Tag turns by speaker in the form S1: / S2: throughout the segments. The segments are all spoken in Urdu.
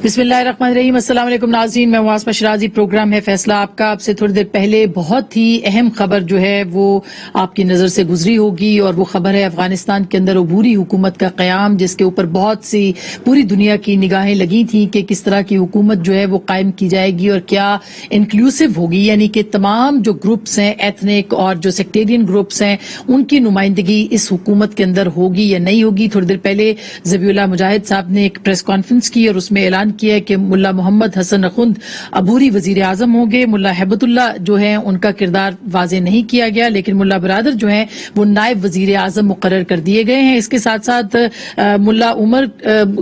S1: بسم اللہ الرحمن الرحیم۔ السلام علیکم ناظرین، میں عاصمہ شرازی، پروگرام ہے فیصلہ آپ کا۔ آپ سے تھوڑی دیر پہلے بہت ہی اہم خبر جو ہے وہ آپ کی نظر سے گزری ہوگی، اور وہ خبر ہے افغانستان کے اندر عبوری حکومت کا قیام، جس کے اوپر بہت سی پوری دنیا کی نگاہیں لگی تھیں کہ کس طرح کی حکومت جو ہے وہ قائم کی جائے گی اور کیا انکلوسیو ہوگی، یعنی کہ تمام جو گروپس ہیں ایتھنک اور جو سیکٹیرین گروپس ہیں ان کی نمائندگی اس حکومت کے اندر ہوگی یا نہیں ہوگی۔ تھوڑی دیر پہلے ذبیح اللہ مجاہد صاحب نے ایک پریس کانفرنس کی اور اس میں اعلان کیا ہے کہ ملا محمد حسن اخند عبوری وزیر اعظم ہوں گے۔ ملا ہیبت اللہ جو ہیں ان کا کردار واضح نہیں کیا گیا، لیکن ملا برادر جو ہیں وہ نائب وزیر اعظم مقرر کر دیے گئے ہیں۔ اس کے ساتھ ساتھ ملا عمر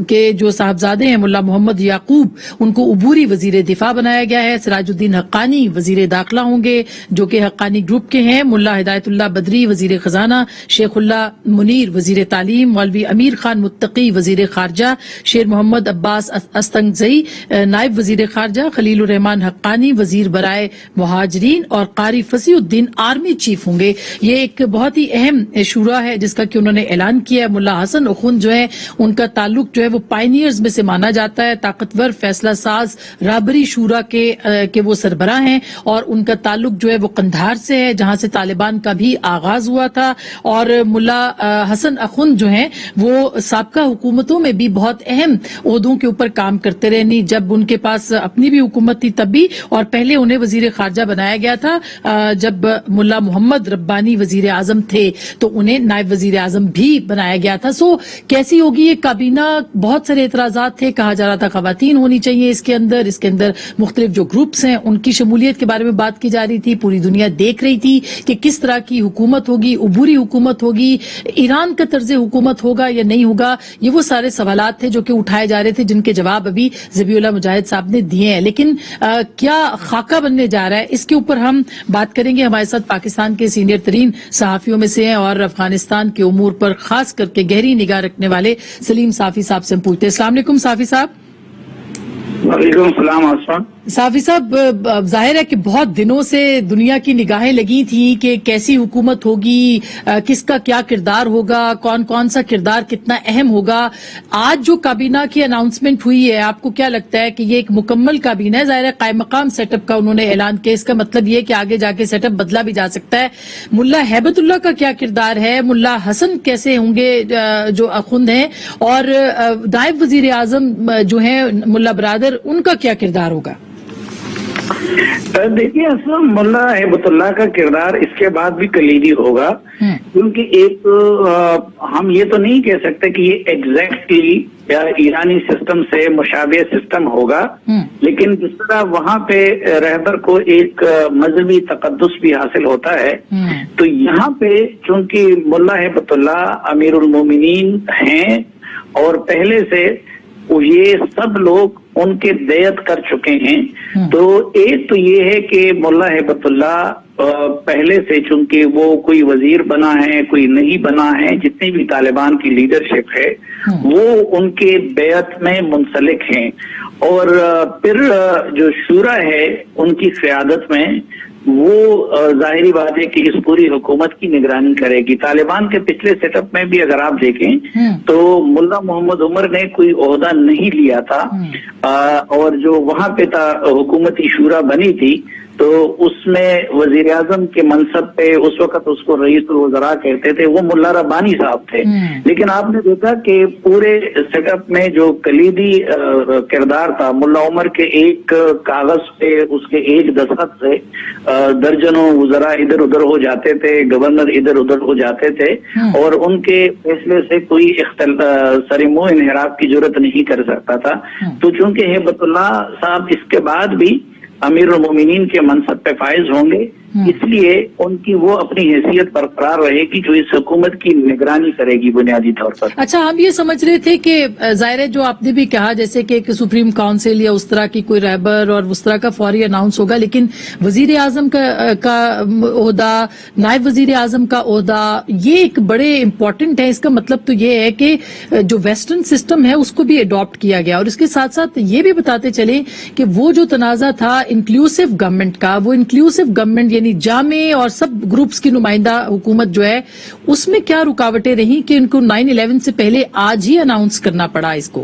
S1: کے جو صاحبزادے ہیں ملا محمد یعقوب، ان کو عبوری وزیر دفاع بنایا گیا ہے۔ سراج الدین حقانی وزیر داخلہ ہوں گے جو کہ حقانی گروپ کے ہیں۔ ملا ہدایت اللہ بدری وزیر خزانہ، شیخ اللہ منیر وزیر تعلیم، مولوی امیر خان متقی وزیر خارجہ، شیر محمد عباس استنگزئی نائب وزیر خارجہ، خلیل الرحمان حقانی وزیر برائے مہاجرین، اور قاری فصیح الدین آرمی چیف ہوں گے۔ یہ ایک بہت ہی اہم شورا ہے جس کا کہ انہوں نے اعلان کیا ہے۔ ملا حسن اخند جو ہے ان کا تعلق جو ہے وہ پائنیئرز میں سے مانا جاتا ہے، طاقتور فیصلہ ساز رابری شورا کے وہ سربراہ ہیں، اور ان کا تعلق جو ہے وہ قندھار سے ہے جہاں سے طالبان کا بھی آغاز ہوا تھا۔ اور ملا حسن اخند جو ہیں وہ سابقہ حکومتوں میں بھی بہت اہم عہدوں کے اوپر کام کرتے رہے، جب ان کے پاس اپنی بھی حکومت تھی تب بھی، اور پہلے انہیں وزیر خارجہ بنایا گیا تھا جب ملا محمد ربانی وزیر اعظم تھے تو انہیں نائب وزیر اعظم بھی بنایا گیا تھا۔ کیسی ہوگی یہ کابینہ؟ بہت سارے اعتراضات تھے، کہا جا رہا تھا خواتین ہونی چاہیے اس کے اندر مختلف جو گروپس ہیں ان کی شمولیت کے بارے میں بات کی جا رہی تھی۔ پوری دنیا دیکھ رہی تھی کہ کس طرح کی حکومت ہوگی، عبوری حکومت ہوگی، ایران کا طرز حکومت ہوگا یا نہیں ہوگا۔ یہ وہ سارے سوالات تھے جو کہ اٹھائے جا رہے تھے، جن کے جواب ابھی ذبیح اللہ مجاہد صاحب نے دیے ہیں، لیکن کیا خاکہ بننے جا رہا ہے اس کے اوپر ہم بات کریں گے۔ ہمارے ساتھ پاکستان کے سینئر ترین صحافیوں میں سے ہیں اور افغانستان کے امور پر خاص کر کے گہری نگاہ رکھنے والے سلیم صافی صاحب سے ہم پوچھتے ہیں۔ السلام علیکم صافی صاحب۔
S2: وعلیکم السلام آسمان
S1: صافی صاحب، ظاہر ہے کہ بہت دنوں سے دنیا کی نگاہیں لگی تھیں کہ کیسی حکومت ہوگی، کس کا کیا کردار ہوگا، کون کون سا کردار کتنا اہم ہوگا۔ آج جو کابینہ کی اناؤنسمنٹ ہوئی ہے، آپ کو کیا لگتا ہے کہ یہ ایک مکمل کابینہ ہے؟ ظاہر ہے قائم مقام سیٹ اپ کا انہوں نے اعلان کیا، اس کا مطلب یہ کہ آگے جا کے سیٹ اپ بدلا بھی جا سکتا ہے۔ ملا ہیبت اللہ کا کیا کردار ہے؟ ملا حسن کیسے ہوں گے جو اخند ہیں؟ اور نائب وزیر اعظم جو ہیں ملا برادر، ان کا کیا کردار ہوگا؟
S2: دیکھیے اسلم، ملا ہیبت اللہ کا کردار اس کے بعد بھی کلیدی ہوگا، کیونکہ ایک ہم یہ تو نہیں کہہ سکتے کہ یہ ایگزیکٹلی یا ایرانی سسٹم سے مشابہ سسٹم ہوگا، لیکن جس طرح وہاں پہ رہبر کو ایک مذہبی تقدس بھی حاصل ہوتا ہے، تو یہاں پہ چونکہ ملا ہیبت اللہ امیر المومنین ہیں اور پہلے سے یہ سب لوگ ان کے بیعت کر چکے ہیں، تو ایک تو یہ ہے کہ ملا ہیبت اللہ پہلے سے چونکہ وہ کوئی وزیر بنا ہے کوئی نہیں بنا ہے، جتنی بھی طالبان کی لیڈرشپ ہے وہ ان کے بیعت میں منسلک ہیں، اور پھر جو شورا ہے ان کی قیادت میں وہ ظاہری بات ہے کہ اس پوری حکومت کی نگرانی کرے گی۔ طالبان کے پچھلے سیٹ اپ میں بھی اگر آپ دیکھیں تو ملا محمد عمر نے کوئی عہدہ نہیں لیا تھا، اور جو وہاں پہ حکومتی شورا بنی تھی تو اس میں وزیر اعظم کے منصب پہ اس وقت اس کو رئیس الوزراء کہتے تھے، وہ ملا ربانی صاحب تھے، لیکن آپ نے دیکھا کہ پورے سیٹ اپ میں جو کلیدی کردار تھا، ملا عمر کے ایک کاغذ پہ اس کے ایک دستخط سے درجنوں وزراء ادھر ادھر ہو جاتے تھے، گورنر ادھر ادھر ہو جاتے تھے، اور ان کے فیصلے سے کوئی سرمو انحراف کی ضرورت نہیں کر سکتا تھا۔ تو چونکہ ہیبت اللہ صاحب اس کے بعد بھی امیر المومنین کے منصب پہ فائز ہوں گے، اس لیے ان کی وہ اپنی حیثیت برقرار رہے گی جو اس حکومت کی نگرانی کرے گی بنیادی طور پر۔
S1: اچھا، ہم یہ سمجھ رہے تھے کہ ظاہر ہے جو آپ نے بھی کہا جیسے کہ ایک سپریم کاؤنسل یا اس طرح کی کوئی رہبر اور اس طرح کا فوری اناؤنس ہوگا، لیکن وزیر اعظم کا عہدہ، نائب وزیر اعظم کا عہدہ، یہ ایک بڑے امپورٹنٹ ہے۔ اس کا مطلب تو یہ ہے کہ جو ویسٹرن سسٹم ہے اس کو بھی اڈاپٹ کیا گیا، اور اس کے ساتھ ساتھ یہ بھی بتاتے چلیں کہ وہ جو تنازع تھا انکلوسیو گورنمنٹ کا، وہ انکلوسیو گورنمنٹ یعنی جامع اور سب گروپس کی نمائندہ حکومت جو ہے، اس میں کیا رکاوٹیں رہیں کہ ان کو 9/11 سے پہلے آج ہی اناؤنس کرنا پڑا اس کو؟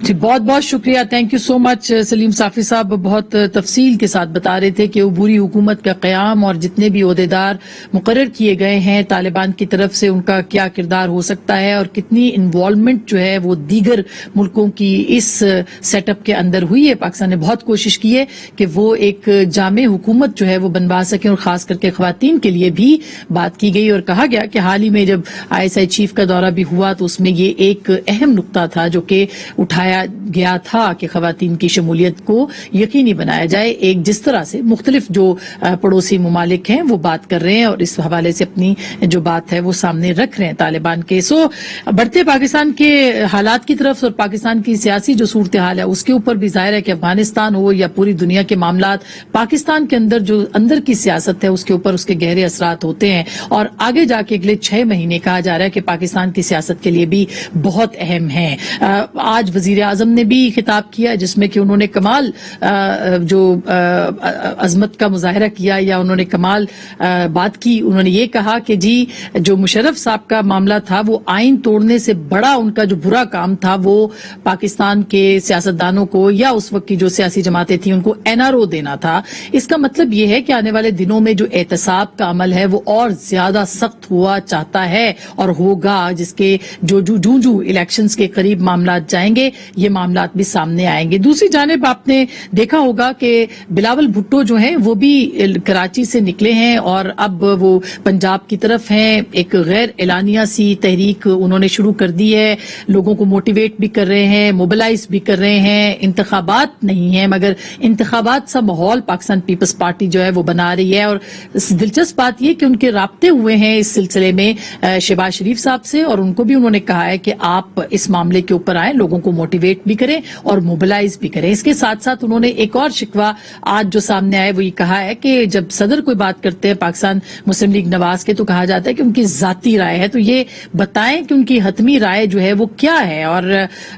S1: جی بہت بہت شکریہ, تھینک یو سو مچ سلیم صافی صاحب. بہت تفصیل کے ساتھ بتا رہے تھے کہ عبوری حکومت کا قیام اور جتنے بھی عہدیدار مقرر کیے گئے ہیں طالبان کی طرف سے ان کا کیا کردار ہو سکتا ہے اور کتنی انوالومنٹ جو ہے وہ دیگر ملکوں کی اس سیٹ اپ کے اندر ہوئی ہے. پاکستان نے بہت کوشش کی ہے کہ وہ ایک جامع حکومت جو ہے وہ بنوا سکے, اور خاص کر کے خواتین کے لیے بھی بات کی گئی اور کہا گیا کہ حال ہی میں جب ISI چیف کا دورہ بھی ہوا تو اس میں یہ ایک اہم نقطہ تھا جو کہ اٹھایا گیا تھا کہ خواتین کی شمولیت کو یقینی بنایا جائے. ایک جس طرح سے مختلف جو پڑوسی ممالک ہیں وہ بات کر رہے ہیں اور اس حوالے سے اپنی جو بات ہے وہ سامنے رکھ رہے ہیں طالبان کے. سو بڑھتے پاکستان کے حالات کی طرف اور پاکستان کی سیاسی جو صورتحال ہے اس کے اوپر بھی ظاہر ہے کہ افغانستان ہو یا پوری دنیا کے معاملات, پاکستان کے اندر جو اندر کی سیاست ہے اس کے اوپر اس کے گہرے اثرات ہوتے ہیں اور آگے جا کے اگلے 6 مہینے کہا جا رہا ہے کہ پاکستان کی سیاست کے لیے بھی بہت اہم ہیں. آج وزیر اعظم نے بھی خطاب کیا جس میں کہ انہوں نے کمال جو عظمت کا مظاہرہ کیا یا انہوں نے کمال بات کی. انہوں نے یہ کہا کہ جی جو مشرف صاحب کا معاملہ تھا وہ آئین توڑنے سے بڑا ان کا جو برا کام تھا وہ پاکستان کے سیاستدانوں کو یا اس وقت کی جو سیاسی جماعتیں تھیں ان کو NRO دینا تھا. اس کا مطلب یہ ہے کہ آنے والے دنوں میں جو احتساب کا عمل ہے وہ اور زیادہ سخت ہوا چاہتا ہے اور ہوگا, جس کے جو الیکشنز کے قریب معاملات جائیں گے یہ معاملات بھی سامنے آئیں گے. دوسری جانب آپ نے دیکھا ہوگا کہ بلاول بھٹو جو ہیں وہ بھی کراچی سے نکلے ہیں اور اب وہ پنجاب کی طرف ہیں. ایک غیر اعلانیہ سی تحریک انہوں نے شروع کر دی ہے, لوگوں کو موٹیویٹ بھی کر رہے ہیں, موبلائز بھی کر رہے ہیں. انتخابات نہیں ہیں مگر انتخابات سا ماحول پاکستان پیپلز پارٹی جو ہے وہ بنا رہی ہے. اور دلچسپ بات یہ کہ ان کے رابطے ہوئے ہیں اس سلسلے میں شہباز شریف صاحب سے اور ان کو بھی انہوں نے کہا ہے کہ آپ اس معاملے کے اوپر آئیں, لوگوں کو موٹیویٹ بھی کریں اور موبلائز بھی کریں. اس کے ساتھ ساتھ انہوں نے ایک اور شکوہ آج جو سامنے آئے وہ یہ کہا ہے کہ جب صدر کوئی بات کرتے ہیں پاکستان مسلم لیگ نواز کے تو کہا جاتا ہے کہ ان کی ذاتی رائے ہے, تو یہ بتائیں کہ ان کی حتمی رائے جو ہے وہ کیا ہے. اور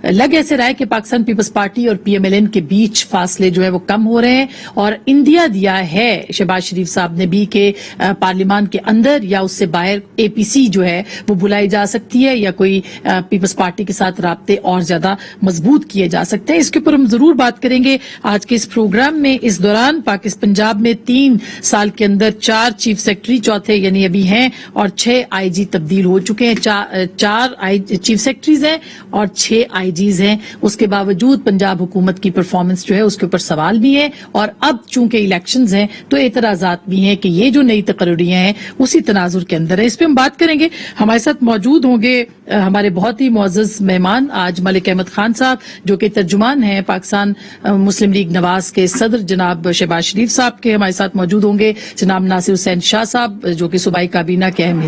S1: لگ ایسے رہا ہے کہ پاکستان پیپلز پارٹی اور PMLN کے بیچ فاصلے جو ہے وہ کم ہو رہے ہیں اور اندیا دیا ہے شہباز شریف صاحب نے بھی کہ پارلیمان کے اندر یا اس سے باہر APC جو ہے وہ بلائی جا سکتی ہے یا کوئی پیپلز پارٹی کے ساتھ رابطے اور زیادہ مضبوط کیے جا سکتے ہیں. اس کے اوپر ہم ضرور بات کریں گے آج کے اس پروگرام میں. اس دوران پنجاب میں 3 سال کے اندر 4 چیف سیکرٹری چوتھے یعنی ابھی ہیں اور 6 IG تبدیل ہو چکے ہیں. 4 چیف سیکرٹریز ہیں اور 6 IGs ہیں. اس کے باوجود پنجاب حکومت کی پرفارمنس جو ہے اس کے اوپر سوال بھی ہے اور اب چونکہ الیکشنز ہیں تو اعتراضات بھی ہیں کہ یہ جو نئی تقرریاں ہیں اسی تناظر کے اندر ہے. اس پہ ہم بات کریں گے. ہمارے ساتھ موجود ہوں گے ہمارے بہت ہی معزز مہمان آج ملک احمد خان صاحب جو کہ ترجمان ہیں پاکستان مسلم لیگ نواز کے صدر جناب شہباز شریف صاحب کے. ہمارے ساتھ موجود ہوں گے جناب ناصر حسین شاہ صاحب جو کہ صوبائی کابینہ کے اہم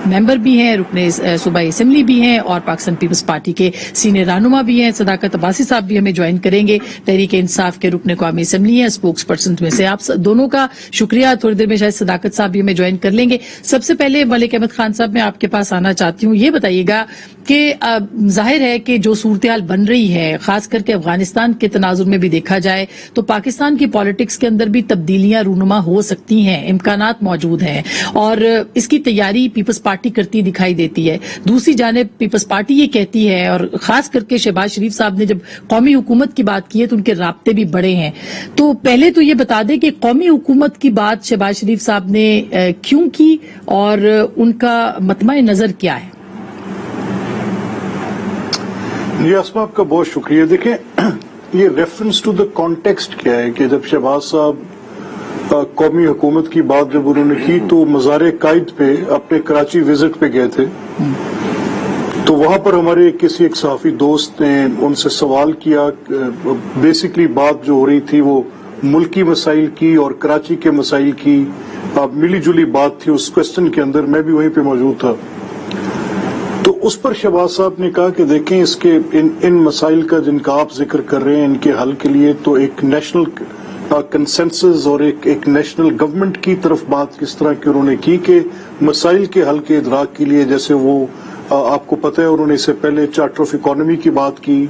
S1: ممبر بھی ہیں, رکن صوبائی اسمبلی بھی ہیں اور پاکستان پیپلز پارٹی کے سینئر رہنما بھی ہیں. صداقت عباسی صاحب بھی ہمیں جوائن کریں گے, تحریک انصاف کے رکن قومی اسمبلی ہیں, اسپوکس پرسن میں سے. آپ دونوں کا شکریہ. تھوڑی دیر میں شاید صداقت صاحب بھی ہمیں جوائن کر لیں گے. سب سے پہلے ملک احمد خان صاحب میں آپ کے پاس آنا چاہتی ہوں, یہ بتائیے گا کہ ظاہر ہے کہ جو صورتحال بن رہی ہے خاص کر کے افغانستان کے تناظر میں بھی دیکھا جائے تو پاکستان کی پالیٹکس کے اندر بھی تبدیلیاں رونما ہو سکتی ہیں, امکانات موجود ہیں اور اس کی تیاری پیپلز پارٹی کرتی دکھائی دیتی ہے. دوسری جانب پیپلز پارٹی یہ کہتی ہے اور خاص کر کے شہباز شریف صاحب نے جب قومی حکومت کی بات کی ہے تو ان کے رابطے بھی بڑے ہیں. تو پہلے تو یہ بتا دیں کہ قومی حکومت کی بات شہباز شریف صاحب نے کیوں کی اور ان کا مطمع نظر کیا ہے؟
S3: جی اسما آپ کا بہت شکریہ. دیکھیں یہ ریفرنس ٹو دا کانٹیکسٹ کیا ہے کہ جب شہباز صاحب قومی حکومت کی بات جب انہوں نے کی تو مزار قائد پہ اپنے کراچی وزٹ پہ گئے تھے تو وہاں پر ہمارے کسی ایک صحافی دوست نے ان سے سوال کیا. بیسکلی بات جو ہو رہی تھی وہ ملکی مسائل کی اور کراچی کے مسائل کی ملی جلی بات تھی. اس کوشچن کے اندر میں بھی وہیں پہ موجود تھا تو اس پر شہباز صاحب نے کہا کہ دیکھیں اس کے ان مسائل کا جن کا آپ ذکر کر رہے ہیں ان کے حل کے لیے تو ایک نیشنل کنسنسس اور ایک نیشنل گورنمنٹ کی طرف بات کس طرح کی انہوں نے کی کہ مسائل کے حل کے ادراک کے لیے جیسے وہ آپ کو پتہ ہے انہوں نے اس سے پہلے چارٹر آف اکانومی کی بات کی.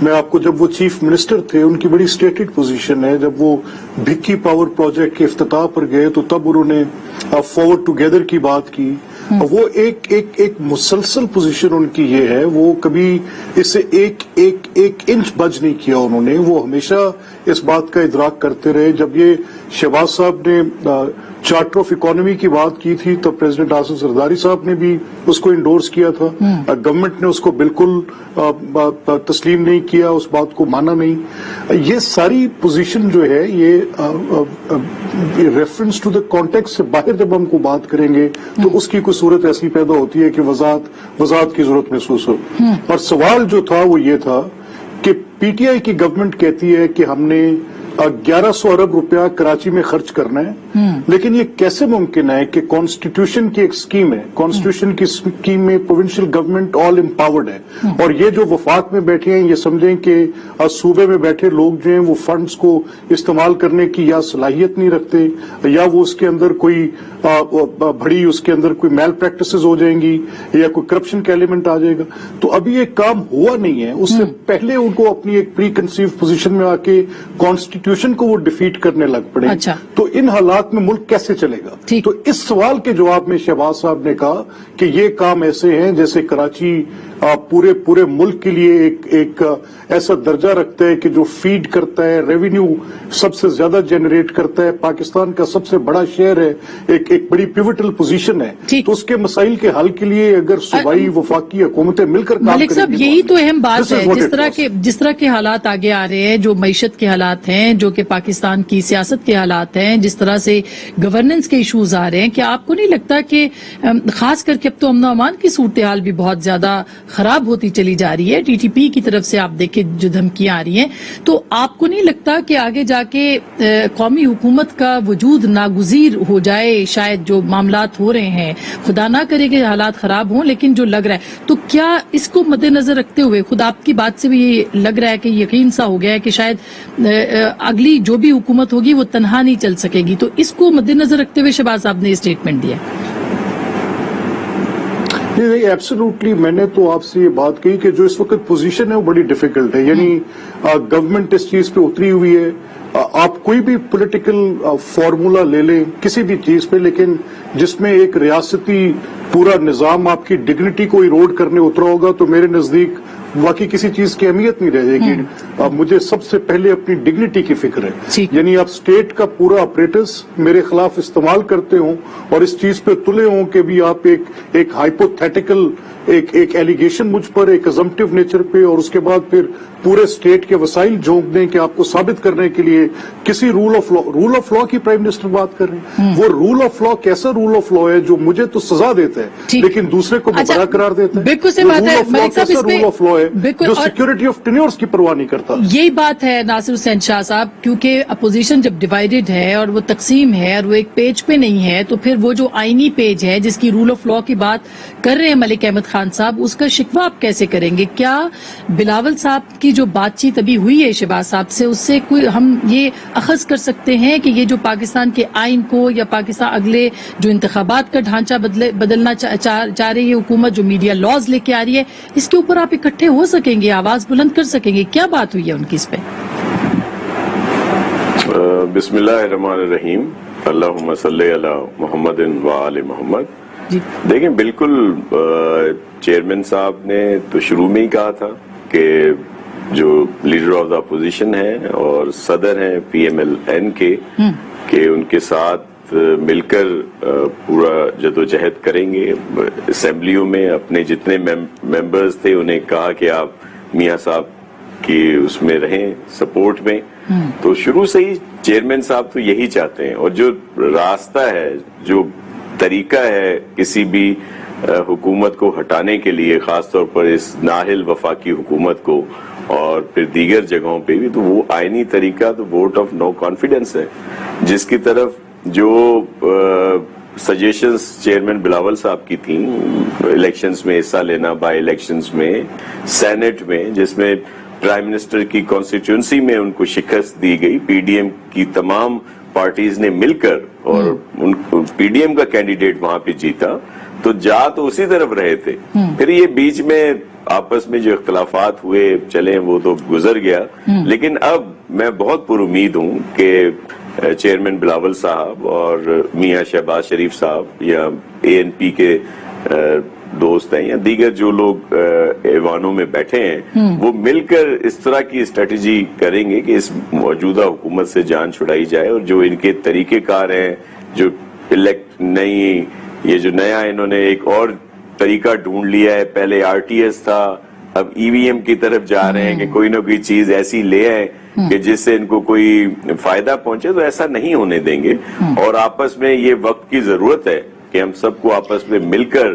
S3: میں آپ کو جب وہ چیف منسٹر تھے ان کی بڑی اسٹیٹڈ پوزیشن ہے, جب وہ بھکی پاور پروجیکٹ کے افتتاح پر گئے تو تب انہوں نے فارورڈ ٹوگیدر کی بات کی. وہ ایک مسلسل پوزیشن ان کی یہ ہے, وہ کبھی اس سے ایک انچ بچ نہیں کیا انہوں نے. وہ ہمیشہ اس بات کا ادراک کرتے رہے. جب یہ شہباز صاحب نے چارٹر آف اکانومی کی بات کی تھی تو پریزیڈنٹ آصف زرداری صاحب نے بھی اس کو انڈورس کیا تھا. گورنمنٹ نے اس کو بالکل تسلیم نہیں کیا, اس بات کو مانا نہیں. یہ ساری پوزیشن جو ہے یہ ریفرنس ٹو دا کانٹیکسٹ سے باہر جب ہم کو بات کریں گے تو اس کی کوئی صورت ایسی پیدا ہوتی ہے کہ وضاحت کی ضرورت محسوس ہو. اور سوال جو تھا وہ یہ تھا کہ پی ٹی آئی کی گورنمنٹ کہتی ہے کہ ہم نے 1100 ارب روپیہ کراچی میں خرچ کرنا ہے, لیکن یہ کیسے ممکن ہے کہ کانسٹیٹیوشن کی ایک سکیم ہے, کانسٹیٹیوشن کی سکیم میں پروونشل گورنمنٹ آل امپاورڈ ہے, اور یہ جو وفاق میں بیٹھے ہیں یہ سمجھیں کہ صوبے میں بیٹھے لوگ جو ہیں وہ فنڈز کو استعمال کرنے کی یا صلاحیت نہیں رکھتے, یا وہ اس کے اندر کوئی بڑی اس کے اندر کوئی میل پریکٹسز ہو جائیں گی یا کوئی کرپشن کا ایلیمنٹ آ جائے گا. تو ابھی یہ کام ہوا نہیں ہے. اس سے پہلے ان کو اپنی ایک پری کنسیو پوزیشن میں آ کے کانسٹیٹیوشن کو وہ ڈیفیٹ کرنے لگ پڑے.
S1: اچھا.
S3: تو ان حالات میں ملک کیسے چلے گا؟ تو اس سوال کے جواب میں شہباز صاحب نے کہا کہ یہ کام ایسے ہیں جیسے کراچی پورے ملک کے لیے ایک ایسا درجہ رکھتا ہے کہ جو فیڈ کرتا ہے, ریونیو سب سے زیادہ جنریٹ کرتا ہے, پاکستان کا سب سے بڑا شہر ہے, ایک بڑی پیوٹل پوزیشن ہے. تو اس کے مسائل کے حل کے لیے اگر صوبائی وفاقی حکومتیں مل کر کام کریں گی.
S1: ملک صاحب یہی تو اہم بات ہے, جس طرح کے حالات آگے آ رہے ہیں, جو معیشت کے حالات ہیں, جو کہ پاکستان کی سیاست کے حالات ہیں, جس طرح سے گورننس کے ایشوز آ رہے ہیں, کیا آپ کو نہیں لگتا کہ خاص کر کے اب تو امن و امان کی صورتحال بھی بہت زیادہ خراب ہوتی چلی جا رہی ہے, ٹی ٹی پی کی طرف سے آپ دیکھیں جو دھمکیاں آ رہی ہیں, تو آپ کو نہیں لگتا کہ آگے جا کے قومی حکومت کا وجود ناگزیر ہو جائے؟ شاید جو معاملات ہو رہے ہیں, خدا نہ کرے کہ حالات خراب ہوں, لیکن جو لگ رہا ہے, تو کیا اس کو مد نظر رکھتے ہوئے خود آپ کی بات سے بھی یہ لگ رہا ہے کہ یقین سا ہو گیا ہے کہ شاید اگلی جو بھی حکومت ہوگی وہ تنہا نہیں چل سکے گی, تو اس کو مد نظر رکھتے ہوئے شہباز صاحب نے یہ اسٹیٹمنٹ دیا؟
S3: نہیں, ایبسولوٹلی. میں نے تو آپ سے یہ بات کہی کہ جو اس وقت پوزیشن ہے وہ بڑی ڈیفیکلٹ ہے. یعنی گورنمنٹ اس چیز پہ اتری ہوئی ہے. آپ کوئی بھی پولیٹیکل فارمولا لے لیں کسی بھی چیز پہ, لیکن جس میں ایک ریاستی پورا نظام آپ کی ڈگنیٹی کو ایروڈ کرنے اترا ہوگا تو میرے نزدیک واقعی کسی چیز کی اہمیت نہیں رہ جائے گی. مجھے سب سے پہلے اپنی ڈگنیٹی کی فکر ہے. یعنی آپ اسٹیٹ کا پورا اپریٹس میرے خلاف استعمال کرتے ہوں اور اس چیز پہ تلے ہوں کہ بھی آپ ایک ہائپوتھیٹیکل ایک ایلیگیشن مجھ پر, ایک ازمپٹیو نیچر پہ, اور اس کے بعد پھر پورے اسٹیٹ کے وسائل جھونک دیں کہ آپ کو ثابت کرنے کے لیے کسی رول آف لا کی پرائم منسٹر بات کر رہے ہیں. وہ رول آف لا کیسا رول آف لا ہے جو مجھے تو سزا دیتا ہے لیکن دوسرے کو مبرا قرار دیتا ہے؟ رول آف لا ہے جو سیکورٹی آف ٹینیورز کی پرواہ نہیں کرتا.
S1: یہی بات ہے ناصر حسین شاہ صاحب, کیونکہ اپوزیشن جب ڈیوائیڈڈ ہے اور وہ تقسیم ہے اور وہ ایک پیج پہ نہیں ہے, تو پھر وہ جو آئینی پیج ہے جس کی رول آف لا کی بات کر رہے ہیں ملک احمد خان صاحب, اس کا شکوہ آپ کیسے کریں گے؟ کیا بلاول صاحب کی جو بات چیت ابھی ہوئی ہے شہباز صاحب سے, اس سے کوئی ہم یہ اخذ کر سکتے ہیں کہ یہ جو پاکستان کے آئین کو یا پاکستان اگلے جو انتخابات کا ڈھانچہ بدلنا چاہ رہی ہے حکومت, جو میڈیا لاز لے کے آ رہی ہے, اس کے اوپر آپ اکٹھے ہو سکیں گے, آواز بلند کر سکیں گے؟ کیا بات ہوئی ہے ان کی اس پہ؟
S4: بسم اللہ الرحمن الرحیم. اللہم صلی علی محمد و آل محمد. دیکھیں, بالکل چیئرمین صاحب نے تو شروع میں ہی کہا تھا کہ جو لیڈر آف دا اپوزیشن ہیں اور صدر ہیں پی ایم ایل این کے, کہ ان کے ساتھ مل کر پورا جدوجہد کریں گے. اسمبلیوں میں اپنے جتنے ممبرز تھے انہیں کہا کہ آپ میاں صاحب کی اس میں رہیں سپورٹ میں. تو شروع سے ہی چیئرمین صاحب تو یہی چاہتے ہیں, اور جو راستہ ہے, جو طریقہ ہے کسی بھی حکومت کو ہٹانے کے لیے, خاص طور پر اس نااہل وفاقی حکومت کو اور پھر دیگر جگہوں پہ بھی, تو وہ آئینی طریقہ تو ووٹ آف نو کانفیڈنس ہے, جس کی طرف جو سجیشنز چیئرمین بلاول صاحب کی تھیں الیکشنز میں حصہ لینا, بائی الیکشنز میں, سینٹ میں, جس میں پرائم منسٹر کی کانسٹیٹیوئنسی میں ان کو شکست دی گئی, پی ڈی ایم کی تمام پارٹیز نے مل کر, اور پی ڈی ایم کا کینڈیڈیٹ وہاں پہ جیتا, تو جا تو اسی طرف رہے تھے. پھر یہ بیچ میں آپس میں جو اختلافات ہوئے چلیں وہ تو گزر گیا, لیکن اب میں بہت پر امید ہوں کہ چیئرمین بلاول صاحب اور میاں شہباز شریف صاحب یا ANP کے دوست ہیں یا دیگر جو لوگ ایوانوں میں بیٹھے ہیں وہ مل کر اس طرح کی اسٹریٹجی کریں گے کہ اس موجودہ حکومت سے جان چھڑائی جائے، اور جو ان کے طریقہ کار ہیں، جو یہ جو نیا انہوں نے ایک اور طریقہ ڈھونڈ لیا ہے، پہلے RTS تھا، اب EVM کی طرف جا رہے ہیں کہ کوئی نہ کوئی چیز ایسی لے آئے کہ جس سے ان کو کوئی فائدہ پہنچے، تو ایسا نہیں ہونے دیں گے، اور آپس میں یہ وقت کی ضرورت ہے کہ ہم سب کو آپس میں مل کر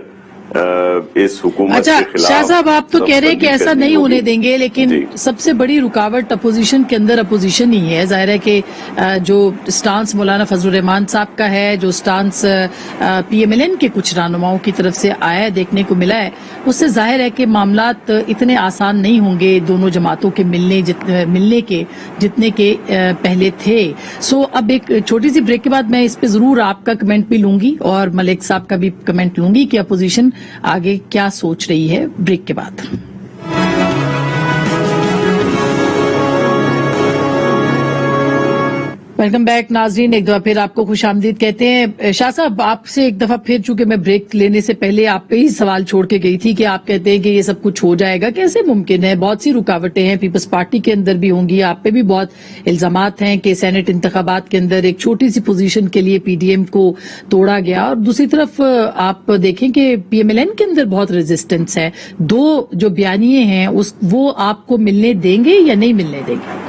S4: اس حکومت کے خلاف.
S1: شاہ صاحب آپ تو کہہ رہے ہیں کہ ایسا نہیں ہونے دیں گے، لیکن سب سے بڑی رکاوٹ اپوزیشن کے اندر اپوزیشن ہی ہے. ظاہر ہے کہ جو سٹانس مولانا فضل الرحمان صاحب کا ہے، جو سٹانس PMLN کے کچھ رہنماؤں کی طرف سے آیا ہے، دیکھنے کو ملا ہے، اس سے ظاہر ہے کہ معاملات اتنے آسان نہیں ہوں گے دونوں جماعتوں کے ملنے کے جتنے کے پہلے تھے. اب ایک چھوٹی سی بریک کے بعد میں اس پہ ضرور آپ کا کمنٹ بھی لوں گی اور ملک صاحب کا بھی کمنٹ لوں گی کہ اپوزیشن آگے کیا سوچ رہی ہے. بریک کے بعد ویلکم بیک ناظرین، ایک دفعہ پھر آپ کو خوش آمدید کہتے ہیں. شاہ صاحب آپ سے ایک دفعہ پھر، چونکہ میں بریک لینے سے پہلے آپ پہ ہی سوال چھوڑ کے گئی تھی کہ آپ کہتے ہیں کہ یہ سب کچھ ہو جائے گا، کیسے ممکن ہے؟ بہت سی رکاوٹیں ہیں، پیپلز پارٹی کے اندر بھی ہوں گی، آپ پہ بھی بہت الزامات ہیں کہ سینٹ انتخابات کے اندر ایک چھوٹی سی پوزیشن کے لیے PDM کو توڑا گیا، اور دوسری طرف آپ دیکھیں کہ PMLN کے اندر بہت ریزسٹنس ہے. دو جو بیانیے ہیں وہ آپ کو ملنے دیں گے یا نہیں ملنے دیں گے؟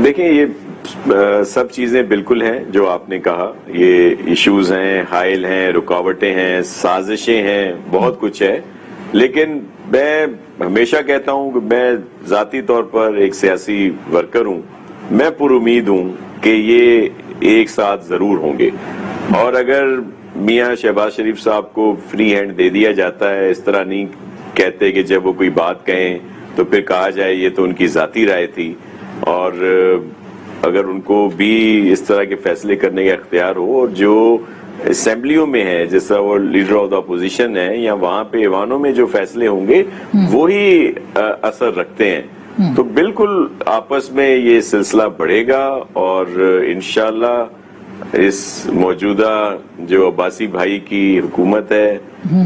S4: دیکھیں، یہ سب چیزیں بالکل ہیں جو آپ نے کہا، یہ ایشوز ہیں، حائل ہیں، رکاوٹیں ہیں، سازشیں ہیں، بہت کچھ ہے. لیکن میں ہمیشہ کہتا ہوں کہ میں ذاتی طور پر ایک سیاسی ورکر ہوں، میں پر امید ہوں کہ یہ ایک ساتھ ضرور ہوں گے. اور اگر میاں شہباز شریف صاحب کو فری ہینڈ دے دیا جاتا ہے، اس طرح نہیں کہتے کہ جب وہ کوئی بات کہیں تو پھر کہا جائے یہ تو ان کی ذاتی رائے تھی، اور اگر ان کو بھی اس طرح کے فیصلے کرنے کا اختیار ہو، اور جو اسمبلیوں میں ہے، جس طرح وہ لیڈر آف دا اپوزیشن ہے، یا وہاں پہ ایوانوں میں جو فیصلے ہوں گے وہی اثر رکھتے ہیں، تو بالکل آپس میں یہ سلسلہ بڑھے گا، اور انشاءاللہ اس موجودہ جو عباسی بھائی کی حکومت ہے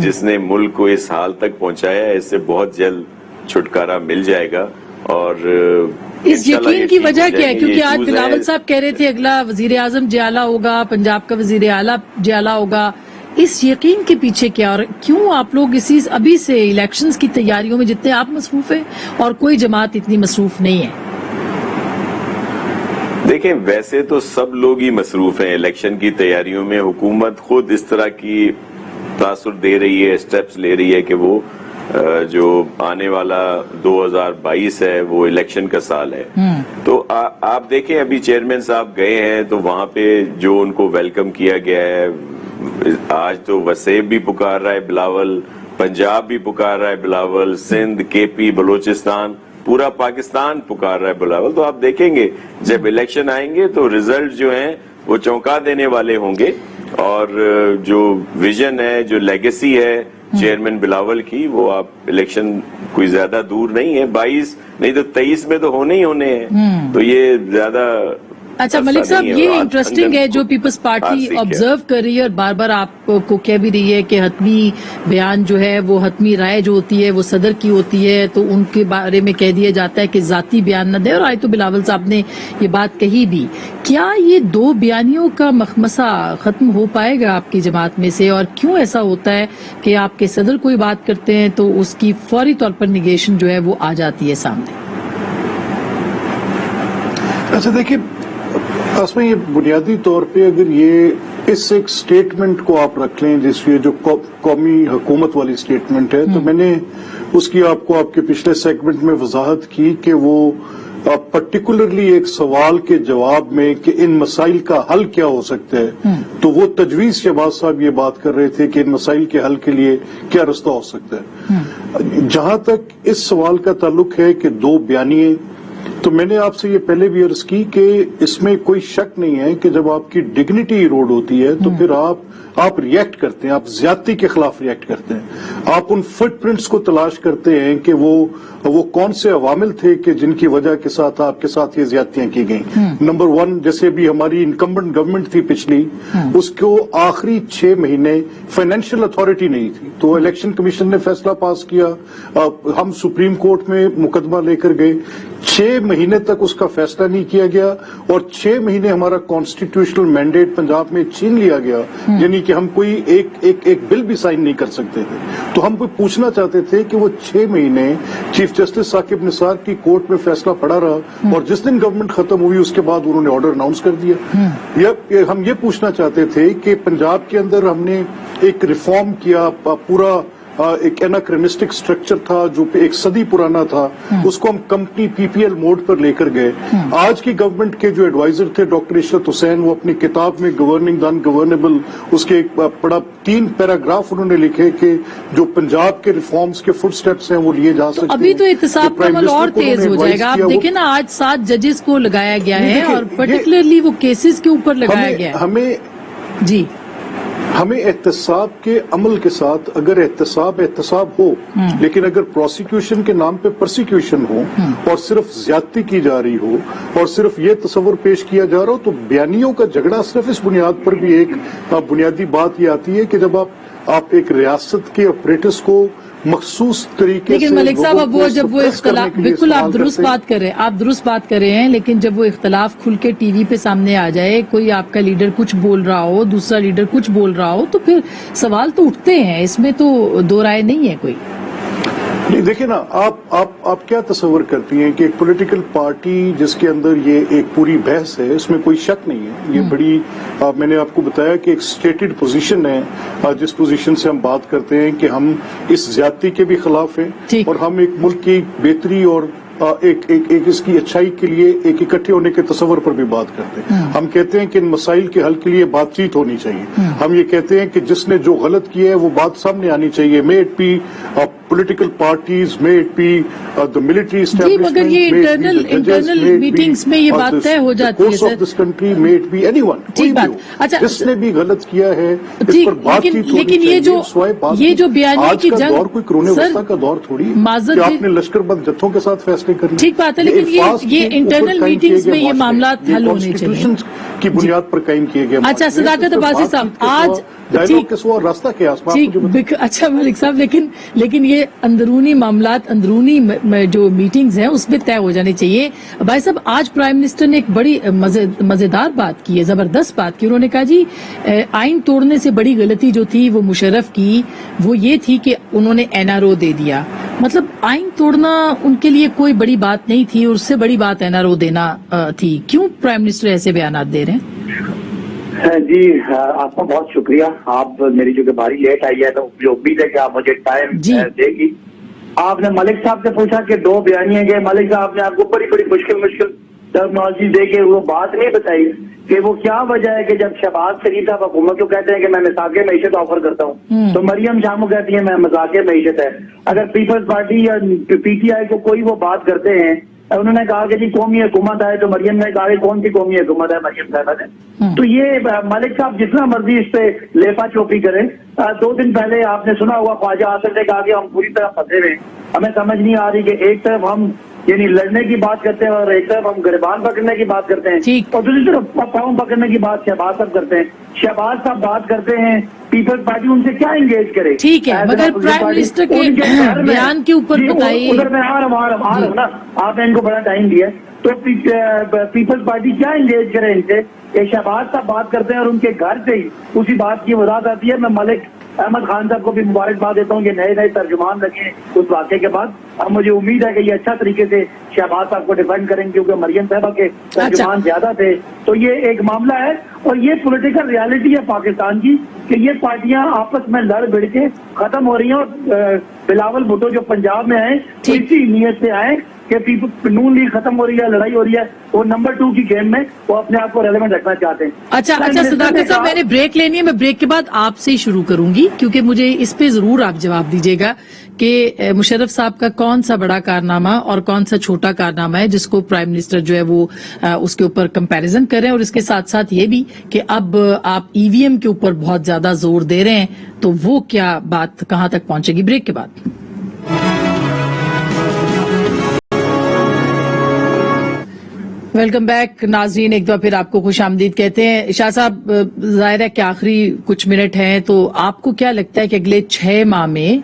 S4: جس نے ملک کو اس حال تک پہنچایا ہے، اس سے بہت جلد چھٹکارا مل جائے گا. اور
S1: اس یقین کی وجہ کیا ہے؟ کیونکہ آج بلاول صاحب کہہ رہے تھے اگلا وزیر اعظم جیالہ ہوگا، پنجاب کا وزیر اعلیٰ جیالہ ہوگا. اس یقین کے پیچھے کیا، اور کیوں آپ لوگ ابھی سے الیکشنز کی تیاریوں میں جتنے آپ مصروف ہیں اور کوئی جماعت اتنی مصروف نہیں ہے؟
S4: دیکھیں، ویسے تو سب لوگ ہی مصروف ہیں الیکشن کی تیاریوں میں. حکومت خود اس طرح کی تاثر دے رہی ہے، سٹیپس لے رہی ہے کہ وہ جو آنے والا 2022 ہے وہ الیکشن کا سال ہے. تو آپ دیکھیں، ابھی چیئرمین صاحب گئے ہیں تو وہاں پہ جو ان کو ویلکم کیا گیا ہے، آج تو وسیب بھی پکار رہا ہے بلاول، پنجاب بھی پکار رہا ہے بلاول، سندھ، KP، بلوچستان، پورا پاکستان پکار رہا ہے بلاول. تو آپ دیکھیں گے جب الیکشن آئیں گے تو ریزلٹ جو ہیں وہ چونکا دینے والے ہوں گے، اور جو ویژن ہے، جو لیگیسی ہے چیئرمین بلاول کی، وہ آپ الیکشن کوئی زیادہ دور نہیں ہے، 22 نہیں تو 23 میں تو ہونے ہی ہونے ہیں. تو یہ زیادہ
S1: اچھا ملک صاحب، یہ انٹرسٹنگ ہے جو پیپلز پارٹی آبزرو کر رہی ہے اور بار بار آپ کو کہہ بھی رہی ہے کہ حتمی بیان جو ہے، وہ حتمی رائے جو ہوتی ہے وہ صدر کی ہوتی ہے، تو ان کے بارے میں کہہ دیا جاتا ہے کہ ذاتی بیان نہ دے. اور آج تو بلاول صاحب نے یہ بات کہی بھی. کیا یہ دو بیانیوں کا مخمصہ ختم ہو پائے گا آپ کی جماعت میں سے؟ اور کیوں ایسا ہوتا ہے کہ آپ کے صدر کوئی بات کرتے ہیں تو اس کی فوری طور پر نیگیشن جو ہے وہ آ جاتی ہے سامنے؟
S3: اچھا دیکھیے، اصل میں یہ بنیادی طور پہ اگر یہ اس ایک سٹیٹمنٹ کو آپ رکھ لیں، جس یہ جو قومی حکومت والی سٹیٹمنٹ ہے، تو میں نے اس کی آپ کو آپ کے پچھلے سیگمنٹ میں وضاحت کی کہ وہ پرٹیکولرلی ایک سوال کے جواب میں کہ ان مسائل کا حل کیا ہو سکتا ہے، تو وہ تجویز شہباز صاحب یہ بات کر رہے تھے کہ ان مسائل کے حل کے لیے کیا رستہ ہو سکتا ہے. جہاں تک اس سوال کا تعلق ہے کہ دو بیانیے، تو میں نے آپ سے یہ پہلے بھی عرض کی کہ اس میں کوئی شک نہیں ہے کہ جب آپ کی ڈگنیٹی ایروڈ ہوتی ہے تو پھر آپ ریئیکٹ کرتے ہیں، آپ زیادتی کے خلاف ریئیکٹ کرتے ہیں، آپ ان فٹ پرنٹس کو تلاش کرتے ہیں کہ وہ کون سے عوامل تھے کہ جن کی وجہ کے ساتھ آپ کے ساتھ یہ زیادتیاں کی گئیں۔ نمبر 1، جیسے بھی ہماری انکمبنٹ گورنمنٹ تھی پچھلی، اس کو آخری 6 مہینے فائنینشیل اتھارٹی نہیں تھی، تو الیکشن کمیشن نے فیصلہ پاس کیا، ہم سپریم کورٹ میں مقدمہ لے کر گئے، 6 مہینے تک اس کا فیصلہ نہیں کیا گیا، اور 6 مہینے ہمارا کانسٹیٹیوشنل مینڈیٹ پنجاب میں چھین لیا گیا، یعنی کہ ہم کوئی ایک بل بھی سائن نہیں کر سکتے تھے۔ تو ہم کوئی پوچھنا چاہتے تھے کہ وہ 6 مہینے چیف جسٹس ثاقب نثار کی کورٹ میں فیصلہ پڑا رہا، اور جس دن گورنمنٹ ختم ہوئی اس کے بعد انہوں نے آرڈر اناؤنس کر دیا۔ ہم یہ پوچھنا چاہتے تھے کہ پنجاب کے اندر ہم نے ایک ریفارم کیا، پورا ایک ایناکرنسٹک سٹرکچر تھا جو ایک صدی پرانا تھا، اس کو ہم کمپنی PPL موڈ پر لے کر گئے۔ آج کی گورنمنٹ کے جو ایڈوائزر تھے ڈاکٹر عشرت حسین، وہ اپنی کتاب میں گورننگ دا انگورنیبل، اس کے ایک بڑا 3 پیراگراف انہوں نے لکھے کہ جو پنجاب کے ریفارمز کے فٹ سٹیپس ہیں وہ لیے جا سکتے ہیں۔
S1: ابھی تو احتساب کا عمل اور تیز ہو جائے گا، آپ دیکھیں نا آج 7 ججز کو لگایا گیا ہے، اور پرٹیکولرلی وہ کیسز کے اوپر لگایا گیا ہے۔ ہمیں
S3: احتساب کے عمل کے ساتھ، اگر احتساب ہو، لیکن اگر پروسیکیوشن کے نام پہ پرسیکیوشن ہو اور صرف زیادتی کی جا رہی ہو اور صرف یہ تصور پیش کیا جا رہا ہو، تو بیانیوں کا جھگڑا صرف اس بنیاد پر بھی ایک بنیادی بات یہ آتی ہے کہ جب آپ ایک ریاست کے آپریٹرز کو مخصوص طریقے سے،
S1: لیکن ملک صاحب اب جب وہ اختلاف، بالکل آپ درست بات کر رہے ہیں، لیکن جب وہ اختلاف کھل کے ٹی وی پہ سامنے آ جائے، کوئی آپ کا لیڈر کچھ بول رہا ہو، دوسرا لیڈر کچھ بول رہا ہو، تو پھر سوال تو اٹھتے ہیں، اس میں تو دو رائے نہیں ہے کوئی۔
S3: نہیں دیکھیں نا، آپ کیا تصور کرتی ہیں کہ ایک پولیٹیکل پارٹی جس کے اندر یہ ایک پوری بحث ہے، اس میں کوئی شک نہیں ہے، یہ بڑی میں نے آپ کو بتایا کہ ایک سٹیٹڈ پوزیشن ہے، جس پوزیشن سے ہم بات کرتے ہیں کہ ہم اس زیادتی کے بھی خلاف ہیں، اور ہم ایک ملک کی بہتری اور ایک اس کی اچھائی کے لیے ایک اکٹھے ہونے کے تصور پر بھی بات کرتے ہیں۔ ہم کہتے ہیں کہ ان مسائل کے حل کے لیے بات چیت ہونی چاہیے۔ ہم یہ کہتے ہیں کہ جس نے جو غلط کیا ہے وہ بات سامنے آنی چاہیے، may it be political parties, may it be the military establishment,
S1: مگر یہ انٹرنل میٹنگز میں یہ بات طے ہو جاتی ہے سر،
S3: this country may it be anyone،
S1: ٹھیک بات۔ اچھا،
S3: جس نے بھی غلط کیا ہے اس پر بات چیت ہونی
S1: لیکن
S3: چاہیے۔
S1: یہ جو بیانیے کی جنگ،
S3: دور کوئی قرون وسطیٰ کا دور تھوڑی کہ آپ نے لشکر بند جتھوں کے ساتھ فیصلے کرنے،
S1: ٹھیک بات ہے، لیکن یہ انٹرنل میٹنگز میں یہ معاملات حل ہونے چاہیے،
S3: کی بنیاد پر قائم کیے گئے۔
S1: اچھا صداقت عباسی صاحب، آج
S3: ڈائیلاگ کے سوا راستہ کیا
S1: اچھا ملک صاحب، لیکن یہ اندرونی معاملات، اندرونی جو میٹنگز ہیں اس میں طے ہو جانے چاہیے۔ بھائی صاحب، آج پرائم منسٹر نے ایک بڑی مزیدار بات کی ہے، زبردست بات کی، انہوں نے کہا جی آئین توڑنے سے بڑی غلطی جو تھی وہ مشرف کی، وہ یہ تھی کہ انہوں نے NRO دے دیا۔ مطلب آئین توڑنا ان کے لیے کوئی بڑی بات نہیں تھی، اور اس سے بڑی بات NRO دینا تھی۔ کیوں پرائم منسٹر ایسے بیانات دے رہے ہیں؟
S5: جی آپ کا بہت شکریہ، آپ میری جو کہ باری لیٹ آئی ہے تو مجھے امید ہے کہ آپ مجھے ٹائم دے گی۔ آپ نے ملک صاحب سے پوچھا کہ 2 بیانیے گئے، ملک صاحب نے آپ کو بڑی مشکل ٹرمنالوجی دے کے وہ بات نہیں بتائی کہ وہ کیا وجہ ہے کہ جب شہباز شریف صاحب حکومت کو کہتے ہیں کہ میں مساق معیشت آفر کرتا ہوں، تو مریم شاہ کو کہتی ہیں میں مذاق معیشت ہے۔ اگر پیپلز پارٹی یا PTI کو کوئی وہ بات کرتے ہیں، انہوں نے کہا کہ جی قومی حکومت آئے، تو مریم نے کہا کہ کون سی قومی حکومت ہے مریم صاحبہ نے۔ تو یہ ملک صاحب جتنا مرضی اس پہ لیپا چوپی کریں، 2 دن پہلے آپ نے سنا ہوا خواجہ آصف نے کہا کہ ہم پوری طرح پھنسے ہوئے، ہمیں سمجھ نہیں آ رہی کہ ایک طرف ہم یعنی لڑنے کی بات کرتے ہیں اور ایک طرف ہم گریبان پکڑنے کی بات کرتے ہیں، اور دوسری طرف پاؤں پکڑنے کی بات شہباز صاحب کرتے ہیں۔ شہباز صاحب بات کرتے ہیں، پیپلز پارٹی ان سے کیا انگیج کرے؟
S1: ٹھیک ہے، مگر پرائم منسٹر کے بیان کے اوپر بتائیے۔
S5: ادھر میں آ رہا ہوں نا، آپ نے ان کو بڑا ٹائم دیا، تو پیپلز پارٹی کیا انگیج کرے ان سے؟ کہ شہباز صاحب بات کرتے ہیں اور ان کے گھر سے ہی اسی بات کی وضاحت آتی ہے۔ میں ملک احمد خان صاحب کو بھی مبارکباد دیتا ہوں کہ نئے ترجمان لگے اس واقعے کے بعد۔ اب مجھے امید ہے کہ یہ اچھا طریقے سے شہباز صاحب کو ڈیفینڈ کریں گے، کیونکہ مریم صاحبہ کے ترجمان زیادہ تھے۔ تو یہ ایک معاملہ ہے، اور یہ پولیٹیکل ریالٹی ہے پاکستان کی کہ یہ پارٹیاں آپس میں لڑ بڑھ کے ختم ہو رہی ہیں. اور بلاول بھٹو جو پنجاب میں آئے اسی نیت سے آئے کہ نون لیگ ختم ہو رہی ہے, لڑائی ہو رہی ہے, وہ نمبر 2 کی گیم میں وہ اپنے آپ کو ریلیونٹ رکھنا چاہتے ہیں.
S1: اچھا صداقت صاحب, میں نے بریک لینی ہے, میں بریک کے بعد آپ سے ہی شروع کروں گی کیونکہ مجھے اس پہ ضرور آپ جواب دیجیے گا کہ مشرف صاحب کا کون سا بڑا کارنامہ اور کون سا چھوٹا کارنامہ ہے جس کو پرائم منسٹر جو ہے وہ اس کے اوپر کمپیریزن کریں, اور اس کے ساتھ ساتھ یہ بھی کہ اب آپ ای وی ایم کے اوپر بہت زیادہ زور دے رہے ہیں, تو وہ کیا بات کہاں تک پہنچے گی؟ بریک کے بعد. ویلکم بیک ناظرین, ایک دفعہ پھر آپ کو خوش آمدید کہتے ہیں. شاہ صاحب, ظاہر ہے کہ آخری کچھ منٹ ہیں, تو آپ کو کیا لگتا ہے کہ اگلے 6 ماہ میں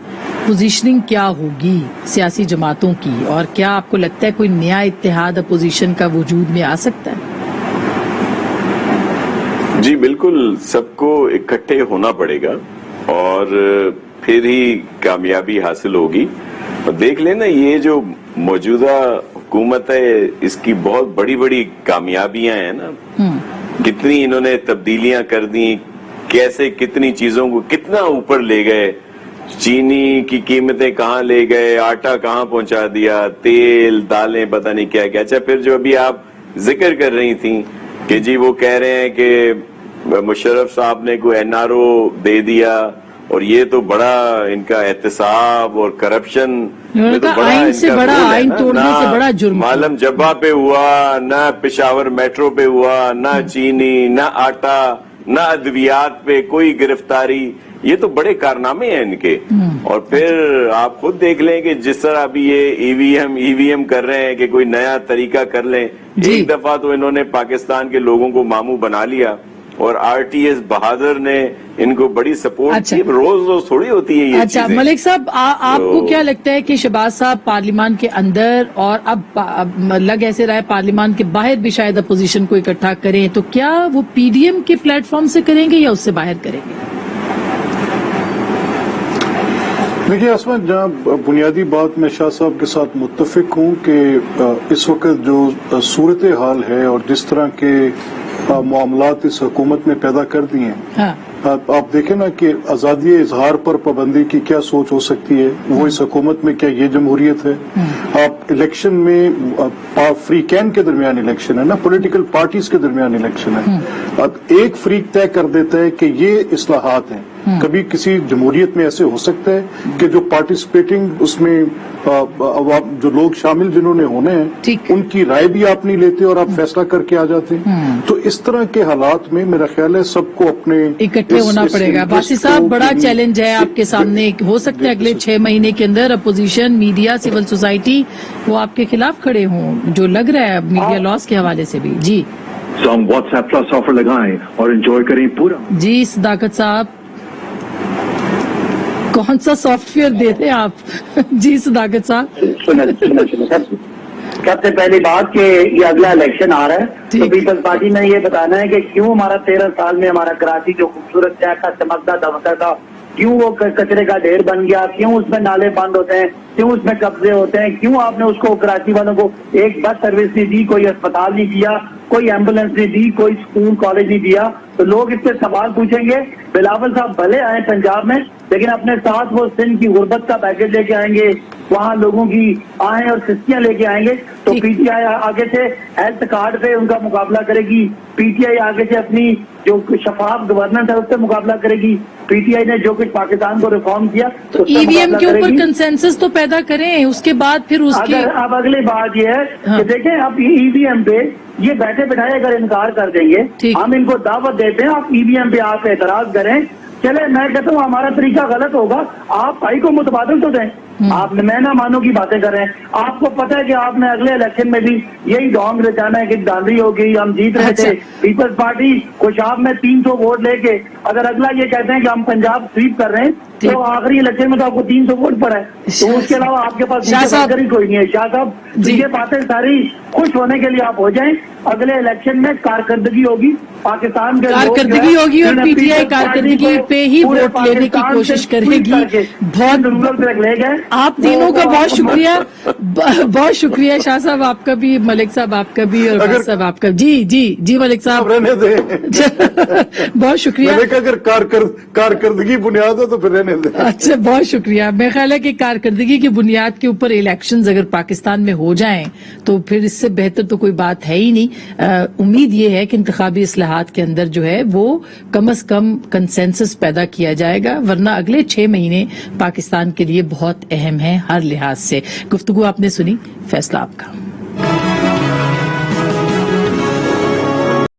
S1: پوزیشننگ کیا ہوگی سیاسی جماعتوں کی, اور کیا آپ کو لگتا ہے کوئی نیا اتحاد اپوزیشن کا وجود میں آ سکتا ہے؟
S4: جی بالکل, سب کو اکٹھے ہونا پڑے گا اور پھر ہی کامیابی حاصل ہوگی. اور دیکھ لینا یہ جو موجودہ حکومت ہے اس کی بہت بڑی بڑی کامیابیاں ہیں نا, کتنی انہوں نے تبدیلیاں کر دی, کیسے کتنی چیزوں کو کتنا اوپر لے گئے, چینی کی قیمتیں کہاں لے گئے, آٹا کہاں پہنچا دیا, تیل دالیں پتہ نہیں کیا کیا. اچھا پھر جو ابھی آپ ذکر کر رہی تھیں کہ جی وہ کہہ رہے ہیں کہ مشرف صاحب نے کوئی این آر او دے دیا اور یہ تو بڑا ان کا احتساب اور کرپشن
S1: آئین سے بڑا, آئین توڑنے سے بڑا جرم,
S4: معلم جبا پہ ہوا, نہ پشاور میٹرو پہ ہوا, نہ چینی, نہ آٹا, نہ ادویات پہ کوئی گرفتاری. یہ تو بڑے کارنامے ہیں ان کے. اور پھر آپ خود دیکھ لیں کہ جس طرح ابھی یہ ای وی ایم کر رہے ہیں کہ کوئی نیا طریقہ کر لیں. ایک دفعہ تو انہوں نے پاکستان کے لوگوں کو ماموں بنا لیا اور آر ٹی ایس بہادر نے ان کو بڑی سپورٹ کی. روز روز تھوڑی ہوتی ہے یہ چیزیں.
S1: اچھا ملک صاحب, آپ کو کیا لگتا ہے کہ شہباز صاحب پارلیمان کے اندر اور اب لگ ایسے رہا ہے پارلیمان کے باہر بھی شاید اپوزیشن کو اکٹھا کریں, تو کیا وہ پی ڈی ایم کے پلیٹ فارم سے کریں گے یا اس سے باہر کریں گے؟
S3: دیکھیے عصمت, جہاں بنیادی بات میں شاہ صاحب کے ساتھ متفق ہوں کہ اس وقت جو صورتحال ہے اور جس طرح کے معاملات اس حکومت میں پیدا کر دی ہیں, آپ دیکھیں نا کہ آزادی اظہار پر پابندی کی کیا سوچ ہو سکتی ہے, وہ اس حکومت میں کیا یہ جمہوریت ہے؟ آپ الیکشن میں فری کین کے درمیان الیکشن ہے نا, پولیٹیکل پارٹیز کے درمیان الیکشن ہے. اب ایک فریق طے کر دیتا ہے کہ یہ اصلاحات ہیں. کبھی کسی جمہوریت میں ایسے ہو سکتا ہے کہ جو پارٹیسپیٹنگ اس میں جو لوگ شامل جنہوں نے ہونے ہیں ان کی رائے بھی آپ نہیں لیتے اور آپ فیصلہ کر کے آ جاتے ہیں. تو اس طرح کے حالات میں میرا خیال ہے سب کو اپنے
S1: اکٹھے ہونا پڑے گا. باسی صاحب, بڑا چیلنج ہے آپ کے سامنے. ہو سکتا ہے اگلے 6 مہینے کے اندر اپوزیشن, میڈیا, سول سوسائٹی وہ آپ کے خلاف کھڑے ہوں, جو لگ رہا ہے میڈیا لاس کے حوالے سے بھی. جی
S6: ہم واٹس ایپ پلس آفر لگائیں اور انجوائے کریں پورا.
S1: جی صداقت صاحب, کون سا سافٹ ویئر دیتے ہیں آپ؟ جی صداقت صاحب,
S5: سب سے پہلی بات کہ یہ اگلا الیکشن آ رہا ہے تو پیپلز پارٹی نے یہ بتانا ہے کہ کیوں ہمارا 13 سال میں ہمارا کراچی جو خوبصورت شہر کا چمکتا دمکتا تھا, کیوں وہ کچرے کا ڈھیر بن گیا, کیوں اس میں نالے بند ہوتے ہیں, کیوں اس میں قبضے ہوتے ہیں, کیوں آپ نے اس کو کراچی والوں کو ایک بس سروس نہیں دی, کوئی اسپتال نہیں دیا, کوئی ایمبولینس نہیں دی, کوئی اسکول کالج نہیں دیا. تو لوگ اس سے سوال پوچھیں گے. بلاول صاحب بھلے آئے پنجاب میں لیکن اپنے ساتھ وہ سندھ کی غربت کا پیکج لے کے آئیں گے, وہاں لوگوں کی آہیں اور سستیاں لے کے آئیں گے. تو پی ٹی آئی آگے سے ہیلتھ کارڈ پہ ان کا مقابلہ کرے گی, پی ٹی آئی آگے سے اپنی جو شفاف گورننس ہے اس سے مقابلہ کرے گی, پی ٹی آئی نے جو کچھ پاکستان کو ریفارم کیا
S1: تو ای وی ایم کے اوپر کنسنسس تو پیدا کریں, اس کے بعد پھر اس کی.
S5: اب اگلی بات یہ ہے کہ دیکھیں آپ ای وی ایم پہ یہ بیٹھے بٹھائے اگر انکار کر دیں گے, ہم ان کو دعوت دیتے ہیں آپ ای وی ایم پہ آپ اعتراض کریں. چلے میں کہتا ہوں ہمارا طریقہ غلط ہوگا, آپ بھائی کو متبادل تو دیں. آپ میں نہ مانو کی باتیں کر رہے ہیں. آپ کو پتا ہے کہ آپ نے اگلے الیکشن میں بھی یہی ڈھونگ رچانا ہے کہ داندھی ہوگی, ہم جیت رہے تھے. پیپلز پارٹی خوشاب میں 300 ووٹ لے کے اگر اگلا یہ کہتے ہیں کہ ہم پنجاب سویپ کر رہے ہیں تو آخری الیکشن میں تو آپ کو 300 ووٹ پڑا ہے, تو اس کے علاوہ آپ کے پاس کوئی نہیں ہے. شاہ صاحب یہ باتیں ساری خوش ہونے کے لیے آپ ہو جائیں. اگلے الیکشن میں کارکردگی ہوگی, پاکستان کے
S1: کارکردگی ہوگی اور پی ٹی آئی کارکردگی پہ ہی ووٹ لینے کی کوشش کرے گی. بہت
S5: رورل تک لے گئے
S1: آپ تینوں کا بہت شکریہ، بہت شکریہ شاہ صاحب آپ کا بھی، ملک صاحب آپ کا بھی، اور بھائی صاحب آپ کا. جی ملک صاحب
S3: رہنے دیں.
S1: بہت شکریہ.
S3: میں نے کہا اگر کارکردگی بنیاد ہے تو پھر رہنے دیں.
S1: اچھا بہت شکریہ. میرا خیال ہے کہ کارکردگی کی بنیاد کے اوپر الیکشنز اگر پاکستان میں ہو جائیں تو پھر اس سے بہتر تو کوئی بات ہے ہی نہیں. امید یہ ہے کہ انتخابی اصلاحات کے اندر جو ہے وہ کم از کم کنسنسس پیدا کیا جائے گا، ورنہ اگلے 6 مہینے پاکستان کے لیے بہت اہم ہیں ہر لحاظ سے. گفتگو آپ نے سنی، فیصلہ آپ کا.